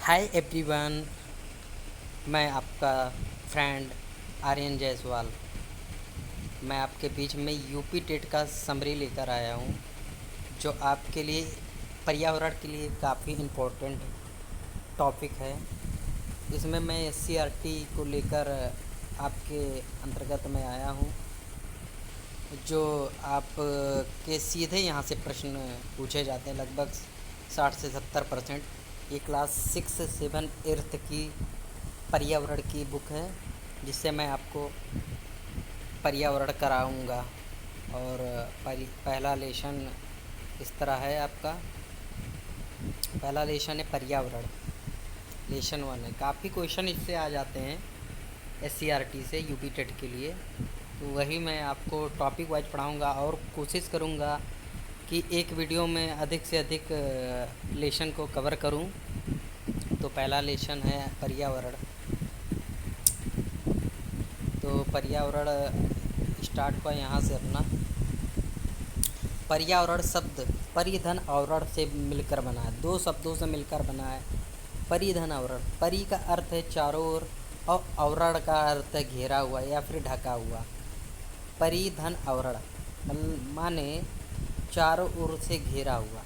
Hi everyone, मैं आपका friend Aryan Jaiswal. मैं आपके बीच में यूपी टेट का समरी लेकर आया हूँ, जो आपके लिए पर्यावरण के लिए काफ़ी इम्पोर्टेंट टॉपिक है। इसमें मैं SCRT को लेकर आपके अंतर्गत में आया हूँ, जो आप के सीधे यहाँ से प्रश्न पूछे जाते हैं। लगभग 60 से 70% ये क्लास 6, 7, 8 की पर्यावरण की बुक है, जिससे मैं आपको पर्यावरण कराऊंगा। और पहला लेसन इस तरह है आपका। पहला लेसन है पर्यावरण, लेसन 1 है। काफ़ी क्वेश्चन इससे आ जाते हैं SCRT से यूपी टेट के लिए, तो वही मैं आपको टॉपिक वाइज पढ़ाऊंगा और कोशिश करूंगा कि एक वीडियो में अधिक से अधिक लेसन को कवर करूं। तो पहला लेसन है पर्यावरण। तो पर्यावरण स्टार्ट हुआ यहाँ से अपना। पर्यावरण शब्द परिधन आवरण से मिलकर बना है, दो शब्दों से मिलकर बना है। परिधन आवरण, परि का अर्थ है चारों ओर और आवरण का अर्थ है घेरा हुआ या फिर ढका हुआ। परिधन आवरण माने चारों ओर से घेरा हुआ।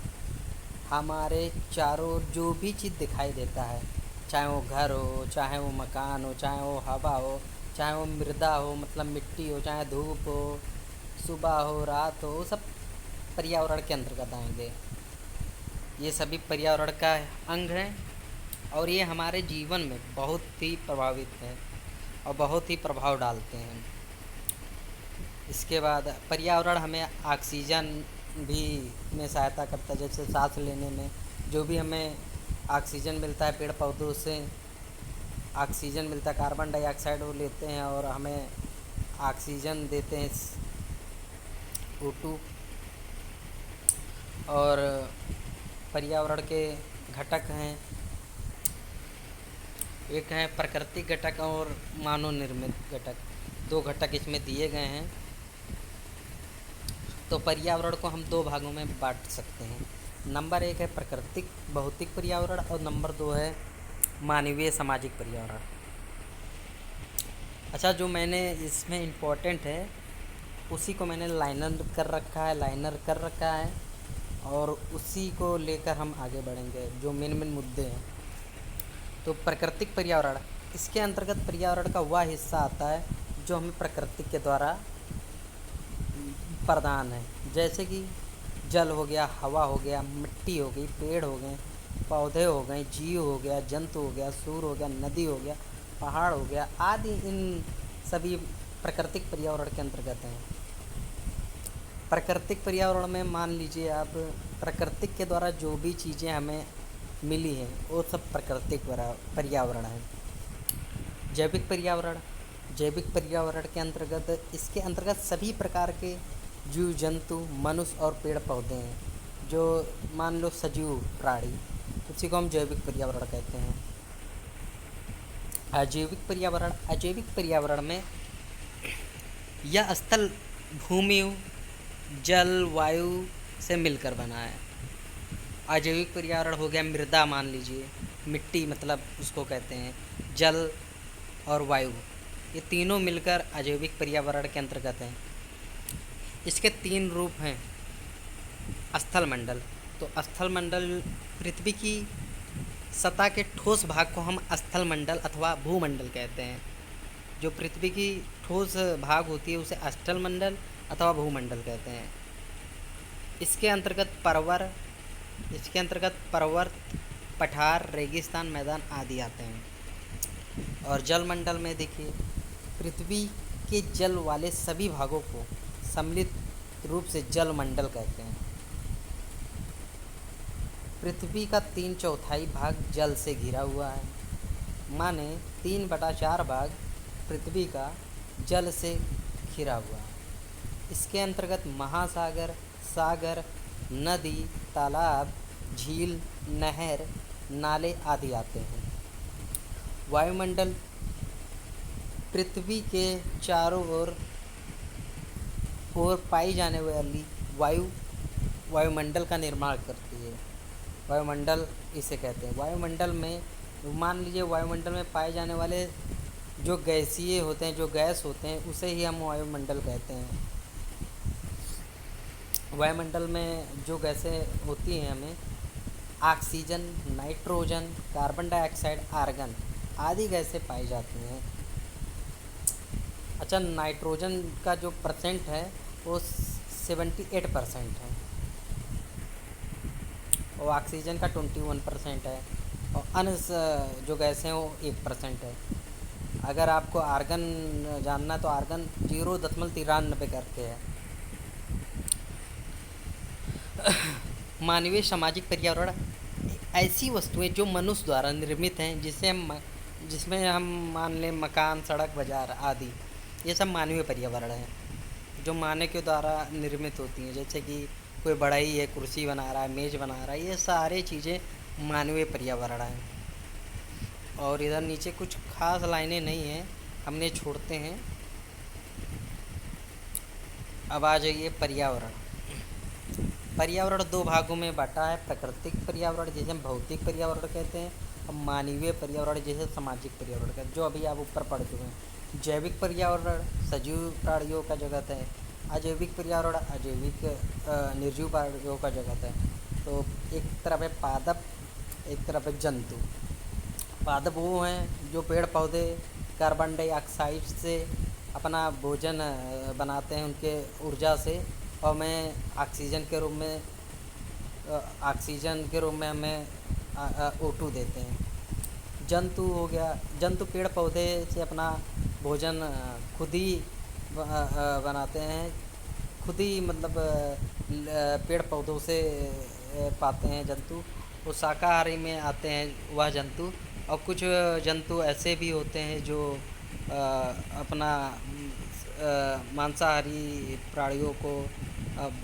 हमारे चारों ओर जो भी चीज़ दिखाई देता है, चाहे वो घर हो, चाहे वो मकान हो, चाहे वो हवा हो, चाहे वो मृदा हो मतलब मिट्टी हो, चाहे धूप हो, सुबह हो, रात हो, वो सब पर्यावरण के अंतर्गत आएंगे। ये सभी पर्यावरण का अंग हैं और ये हमारे जीवन में बहुत ही प्रभावित है और बहुत ही प्रभाव डालते हैं। इसके बाद पर्यावरण हमें ऑक्सीजन भी में सहायता करता है, जैसे सांस लेने में जो भी हमें ऑक्सीजन मिलता है पेड़ पौधों से ऑक्सीजन मिलता है, कार्बन डाइऑक्साइड वो लेते हैं और हमें ऑक्सीजन देते हैं O2। और पर्यावरण के घटक हैं, एक है प्राकृतिक घटक और मानव निर्मित घटक। दो घटक इसमें दिए गए हैं। तो पर्यावरण को हम दो भागों में बांट सकते हैं। नंबर 1 है प्राकृतिक भौतिक पर्यावरण और नंबर 2 है मानवीय सामाजिक पर्यावरण। अच्छा, जो मैंने इसमें इम्पोर्टेंट है उसी को मैंने लाइनर कर रखा है और उसी को लेकर हम आगे बढ़ेंगे, जो मेन मुद्दे हैं। तो प्राकृतिक पर्यावरण, इसके अंतर्गत पर्यावरण का वह हिस्सा आता है जो हमें प्रकृति के द्वारा प्रदान है, जैसे कि जल हो गया, हवा हो गया, मिट्टी हो गई, पेड़ हो गए, पौधे हो गए, जीव हो गया, जंतु हो गया, सूर्य हो गया, नदी हो गया, पहाड़ हो गया आदि। इन सभी प्राकृतिक पर्यावरण के अंतर्गत हैं। प्राकृतिक पर्यावरण में मान लीजिए आप, प्राकृतिक के द्वारा जो भी चीज़ें हमें मिली हैं वो सब प्राकृतिक पर्यावरण है। जैविक पर्यावरण, जैविक पर्यावरण के अंतर्गत, इसके अंतर्गत सभी प्रकार के जीव जंतु, मनुष्य और पेड़ पौधे हैं, जो मान लो सजीव प्राणी, उसी को हम जैविक पर्यावरण कहते हैं। अजैविक पर्यावरण, अजैविक पर्यावरण में यह स्थल भूमि, जल, वायु से मिलकर बना है। अजैविक पर्यावरण हो गया मृदा, मान लीजिए मिट्टी मतलब उसको कहते हैं, जल और वायु, ये तीनों मिलकर अजैविक पर्यावरण के अंतर्गत हैं। इसके 3 रूप हैं। स्थल मंडल, तो स्थल मंडल पृथ्वी की सतह के ठोस भाग को हम स्थल मंडल अथवा भूमंडल कहते हैं। जो पृथ्वी की ठोस भाग होती है उसे स्थल मंडल अथवा भूमंडल कहते हैं। इसके अंतर्गत पर्वत, पठार, रेगिस्तान, मैदान आदि आते हैं। और जल मंडल में देखिए, पृथ्वी के जल वाले सभी भागों को सम्मिलित रूप से जल मंडल कहते हैं। पृथ्वी का 3/4 भाग जल से घिरा हुआ है, माने 3/4 भाग पृथ्वी का जल से घिरा हुआ है। इसके अंतर्गत महासागर, सागर, नदी, तालाब, झील, नहर, नाले आदि आते हैं। वायुमंडल, पृथ्वी के चारों ओर पाई जाने वाली वायु वायुमंडल का निर्माण करती है। वायुमंडल इसे कहते हैं। वायुमंडल में मान लीजिए वायुमंडल में पाए जाने वाले जो गैसीय होते हैं, जो गैस होते हैं, उसे ही हम वायुमंडल कहते हैं। वायुमंडल में जो गैसें होती हैं हमें oxygen, nitrogen, carbon dioxide, argon आदि गैसें पाई जाती हैं। अच्छा, नाइट्रोजन का जो परसेंट है वो 78% है और ऑक्सीजन का 21% है और अन्य जो गैसें हैं वो 1% है। अगर आपको आर्गन जानना तो आर्गन 0.93 करके है। मानवीय सामाजिक पर्यावरण ऐसी वस्तुएं जो मनुष्य द्वारा निर्मित हैं, जिसमें हम मान लें मकान, सड़क, बाजार आदि, ये सब मानवीय पर्यावरण है जो मानव के द्वारा निर्मित होती हैं। जैसे कि कोई बढ़ई है, कुर्सी बना रहा है, मेज़ बना रहा है, ये सारे चीज़ें मानवीय पर्यावरण हैं। और इधर नीचे कुछ खास लाइनें नहीं हैं, हमने छोड़ते हैं। अब आ जाइए पर्यावरण। पर्यावरण दो भागों में बांटा है, प्राकृतिक पर्यावरण जिसे हम भौतिक पर्यावरण कहते हैं और मानवीय पर्यावरण जिसे सामाजिक पर्यावरण कहते हैं, जो अभी आप ऊपर पढ़ चुके हैं। जैविक पर्यावरण सजीव प्राणियों का जगत है, अजैविक पर्यावरण अजैविक निर्जीव प्राणियों का जगत है। तो एक तरफ है पादप, एक तरफ है जंतु। पादप वो हैं जो पेड़ पौधे कार्बन डाइऑक्साइड से अपना भोजन बनाते हैं, उनके ऊर्जा से, और हमें ऑक्सीजन के रूप में हमें O2 देते हैं। जंतु हो गया, जंतु पेड़ पौधे से अपना भोजन खुद ही बनाते हैं, खुद ही मतलब पेड़ पौधों से पाते हैं जंतु। वो शाकाहारी में आते हैं वह जंतु। और कुछ जंतु ऐसे भी होते हैं जो अपना मांसाहारी प्राणियों को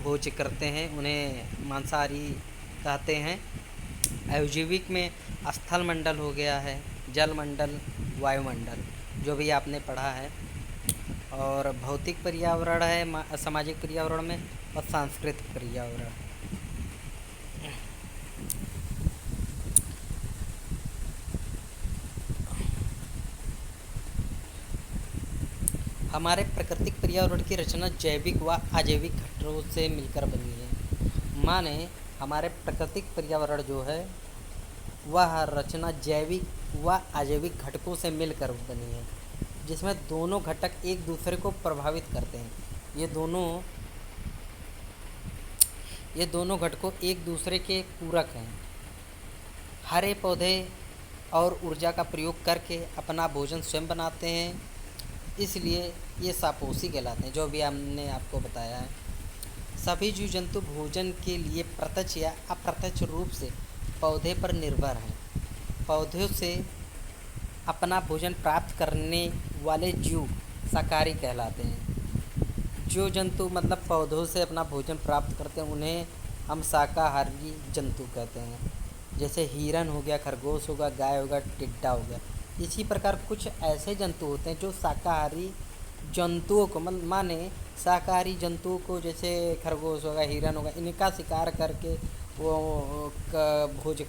भोज करते हैं, उन्हें मांसाहारी कहते हैं। अजैविक में स्थल मंडल हो गया है, जल मंडल, वायुमंडल, जो भी आपने पढ़ा है। और भौतिक पर्यावरण है सामाजिक पर्यावरण में, और सांस्कृतिक पर्यावरण। हमारे प्राकृतिक पर्यावरण की रचना जैविक व अजैविक घटकों से मिलकर बनी है। माने हमारे प्राकृतिक पर्यावरण जो है वह रचना जैविक व अजैविक घटकों से मिलकर बनी है, जिसमें दोनों घटक एक दूसरे को प्रभावित करते हैं। ये दोनों घटकों एक दूसरे के पूरक हैं। हरे पौधे और ऊर्जा का प्रयोग करके अपना भोजन स्वयं बनाते हैं, इसलिए ये सापोषी कहलाते हैं, जो भी हमने आपको बताया है। सभी जीव जंतु भोजन के लिए प्रत्यक्ष या अप्रत्यक्ष रूप से पौधे पर निर्भर हैं। पौधों से अपना भोजन प्राप्त करने वाले जीव शाकाहारी कहलाते हैं। जो जंतु मतलब पौधों से अपना भोजन प्राप्त करते हैं उन्हें हम शाकाहारी जंतु कहते हैं। जैसे हिरन हो गया, खरगोश होगा, गाय होगा, टिड्डा हो गया। इसी प्रकार कुछ ऐसे जंतु होते हैं जो शाकाहारी जंतुओं को माने शाकाहारी जंतुओं को, जैसे खरगोश होगा, हिरन होगा, इनका शिकार करके वो भोजन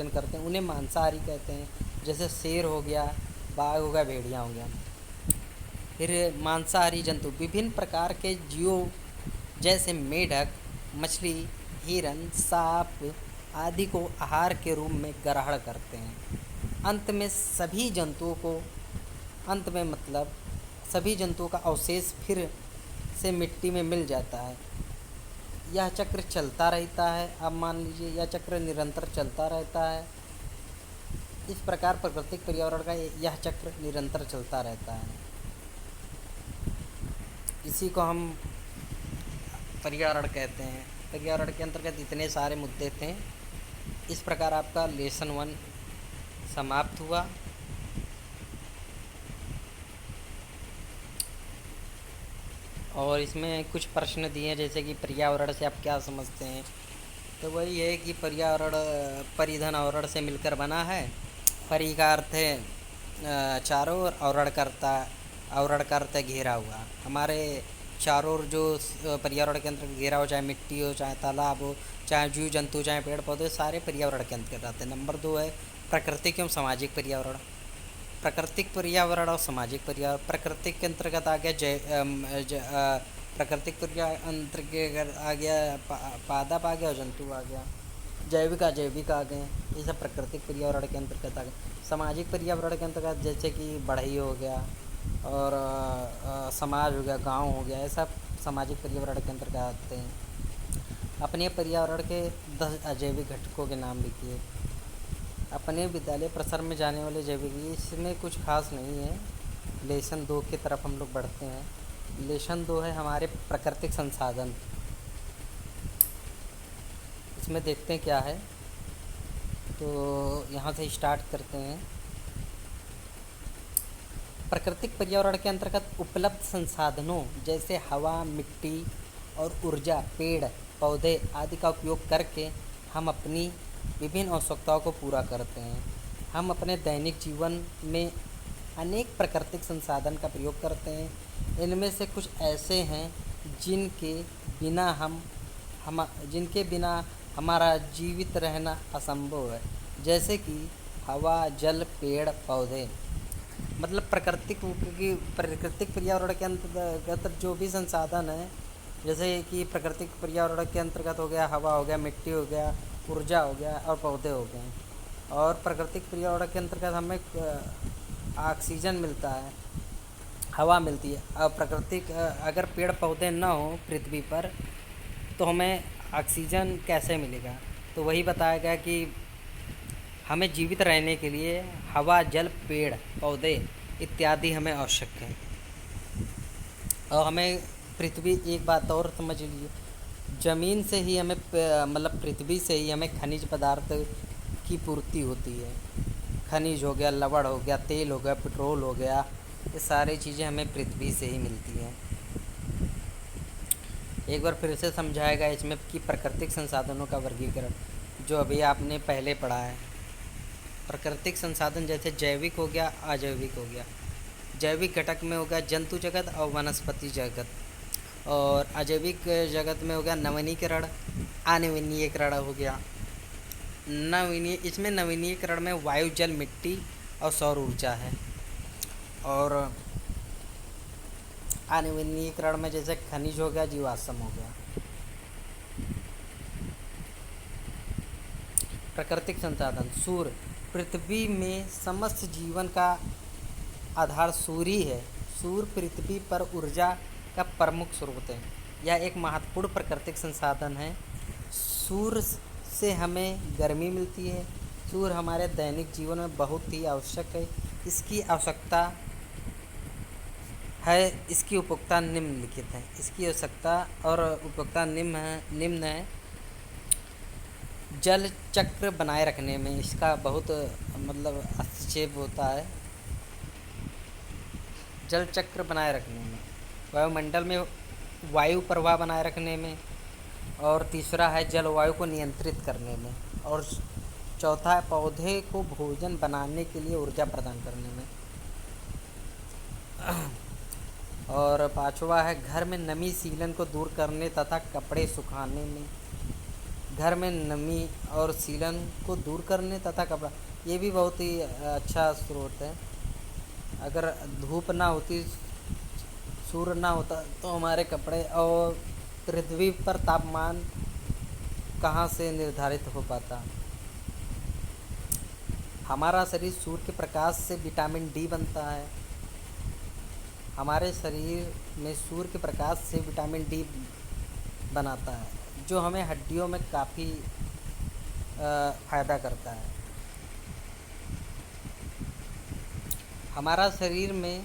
करते हैं, उन्हें मांसाहारी कहते हैं। जैसे शेर हो गया, बाघ हो गया, भेड़िया हो गया। फिर मांसाहारी जंतु विभिन्न प्रकार के जीवों जैसे मेढक, मछली, हिरन, सांप आदि को आहार के रूप में ग्रहण करते हैं। अंत में सभी जंतुओं का अवशेष फिर से मिट्टी में मिल जाता है। यह चक्र चलता रहता है। अब मान लीजिए यह चक्र निरंतर चलता रहता है। इस प्रकार प्राकृतिक पर्यावरण का यह चक्र निरंतर चलता रहता है। इसी को हम पर्यावरण कहते हैं। पर्यावरण के अंतर्गत इतने सारे मुद्दे थे। इस प्रकार आपका लेसन 1 समाप्त हुआ। और इसमें कुछ प्रश्न दिए हैं, जैसे कि पर्यावरण से आप क्या समझते हैं। तो वही है कि पर्यावरण परिधन आवरण से मिलकर बना है। परि का अर्थ है चारों ओर, आवरण करता है घेरा हुआ। हमारे चारों ओर जो पर्यावरण के अंतर्गत घेरा हो, चाहे मिट्टी हो, चाहे तालाब हो, चाहे जीव जंतु, चाहे पेड़ पौधे, सारे पर्यावरण के अंतर्गत आते हैं। नंबर 2 है प्राकृतिक एवं सामाजिक पर्यावरण। प्राकृतिक पर्यावरण और सामाजिक पर्यावरण। प्राकृतिक के अंतर्गत आ गया प्राकृतिक अंतर्गत आ गया पादप आ गया और जंतु आ गया, जैविक अजैविक आ गए, ये सब प्राकृतिक पर्यावरण के अंतर्गत आ गए। सामाजिक पर्यावरण के अंतर्गत जैसे कि बढ़ई हो गया और समाज हो गया, गांव हो गया, ये सब सामाजिक पर्यावरण के अंतर्गत आते हैं। अपने पर्यावरण के 10 अजैविक घटकों के नाम लिखिए। अपने विद्यालय प्रसार में जाने वाले जैविक, इसमें कुछ खास नहीं है। लेसन 2 की तरफ हम लोग बढ़ते हैं। लेसन 2 है हमारे प्राकृतिक संसाधन। इसमें देखते हैं क्या है, तो यहाँ से स्टार्ट करते हैं। प्राकृतिक पर्यावरण के अंतर्गत उपलब्ध संसाधनों जैसे हवा, मिट्टी और ऊर्जा, पेड़ पौधे आदि का उपयोग करके हम अपनी विभिन्न आवश्यकताओं को पूरा करते हैं। हम अपने दैनिक जीवन में अनेक प्राकृतिक संसाधन का प्रयोग करते हैं। इनमें से कुछ ऐसे हैं जिनके बिना हमारा जीवित रहना असंभव है, जैसे कि हवा, जल, पेड़ पौधे। मतलब प्राकृतिक पर्यावरण के अंतर्गत जो भी संसाधन है, जैसे कि प्राकृतिक पर्यावरण के अंतर्गत हो गया हवा, हो गया मिट्टी, हो गया ऊर्जा, हो गया और पौधे हो गए। और प्राकृतिक पर्यावरण के अंतर्गत हमें ऑक्सीजन मिलता है, हवा मिलती है। और प्राकृतिक अगर पेड़ पौधे ना हो पृथ्वी पर तो हमें ऑक्सीजन कैसे मिलेगा? तो वही बताया गया कि हमें जीवित रहने के लिए हवा, जल, पेड़ पौधे इत्यादि हमें आवश्यक है। और हमें पृथ्वी, एक बात और समझ लीजिए, ज़मीन से ही हमें मतलब पृथ्वी से ही हमें खनिज पदार्थ की पूर्ति होती है। खनिज हो गया, लवण हो गया, तेल हो गया, पेट्रोल हो गया, ये सारी चीज़ें हमें पृथ्वी से ही मिलती हैं। एक बार फिर से समझाएगा इसमें कि प्राकृतिक संसाधनों का वर्गीकरण, जो अभी आपने पहले पढ़ा है। प्राकृतिक संसाधन जैसे जैविक हो गया, अजैविक हो गया। जैविक घटक में हो गया जंतु जगत और वनस्पति जगत, और अजैविक जगत में हो गया नवीनीकरण, अनवीनीकरण हो गया। इसमें नवीनीकरण में वायु, जल, मिट्टी और सौर ऊर्जा है। और अनवीनीकरण में जैसे खनिज हो गया, जीवाश्म हो गया। प्राकृतिक संसाधन। सूर्य। पृथ्वी में समस्त जीवन का आधार सूर्य ही है। सूर्य पृथ्वी पर ऊर्जा का प्रमुख स्रोत है। यह एक महत्वपूर्ण प्राकृतिक संसाधन है। सूर्य से हमें गर्मी मिलती है। सूर्य हमारे दैनिक जीवन में बहुत ही आवश्यक है। इसकी आवश्यकता है, इसकी उपयोगिता निम्नलिखित है। इसकी आवश्यकता और उपयोगिता निम्न है। जल चक्र बनाए रखने में इसका बहुत मतलब हस्तक्षेप होता है। जल चक्र बनाए रखने में, वायुमंडल में वायु प्रवाह बनाए रखने में, और तीसरा है जलवायु को नियंत्रित करने में, और चौथा है पौधे को भोजन बनाने के लिए ऊर्जा प्रदान करने में, और पांचवा है घर में नमी सीलन को दूर करने तथा कपड़े सुखाने में। घर में नमी और सीलन को दूर करने तथा कपड़ा, ये भी बहुत ही अच्छा स्रोत है। अगर धूप ना होती, सूर्य ना होता तो हमारे कपड़े और पृथ्वी पर तापमान कहाँ से निर्धारित हो पाता। हमारा शरीर सूर्य के प्रकाश से विटामिन डी बनता है। हमारे शरीर में सूर्य के प्रकाश से विटामिन डी बनाता है, जो हमें हड्डियों में काफ़ी फ़ायदा करता है। हमारा शरीर में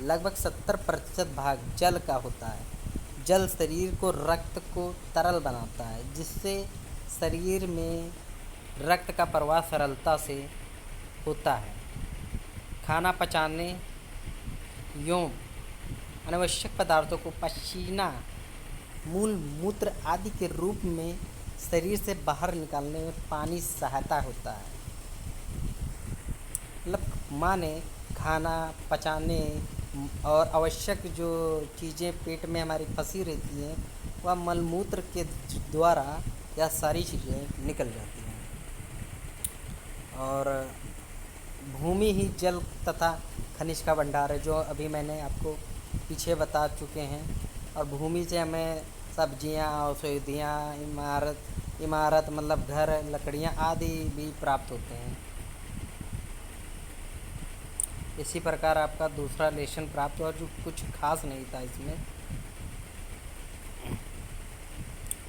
लगभग 70% भाग जल का होता है। जल शरीर को, रक्त को तरल बनाता है, जिससे शरीर में रक्त का प्रवाह सरलता से होता है। खाना पचाने एवं अनावश्यक पदार्थों को पसीना, मूल मूत्र आदि के रूप में शरीर से बाहर निकालने में पानी सहायता होता है। मतलब माने खाना पचाने, और आवश्यक जो चीज़ें पेट में हमारी फंसी रहती हैं वह मलमूत्र के द्वारा यह सारी चीज़ें निकल जाती हैं। और भूमि ही जल तथा खनिज का भंडार है, जो अभी मैंने आपको पीछे बता चुके हैं। और भूमि से हमें सब्जियां, औषधियाँ, इमारत मतलब घर, लकड़ियाँ आदि भी प्राप्त होते हैं। इसी प्रकार आपका दूसरा लेसन प्राप्त हुआ, जो कुछ खास नहीं था इसमें।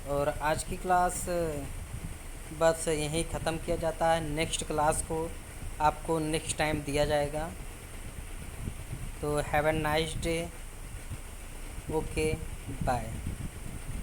और आज की क्लास बस यहीं ख़त्म किया जाता है। नेक्स्ट क्लास को आपको नेक्स्ट टाइम दिया जाएगा। तो have a nice day. Okay, bye.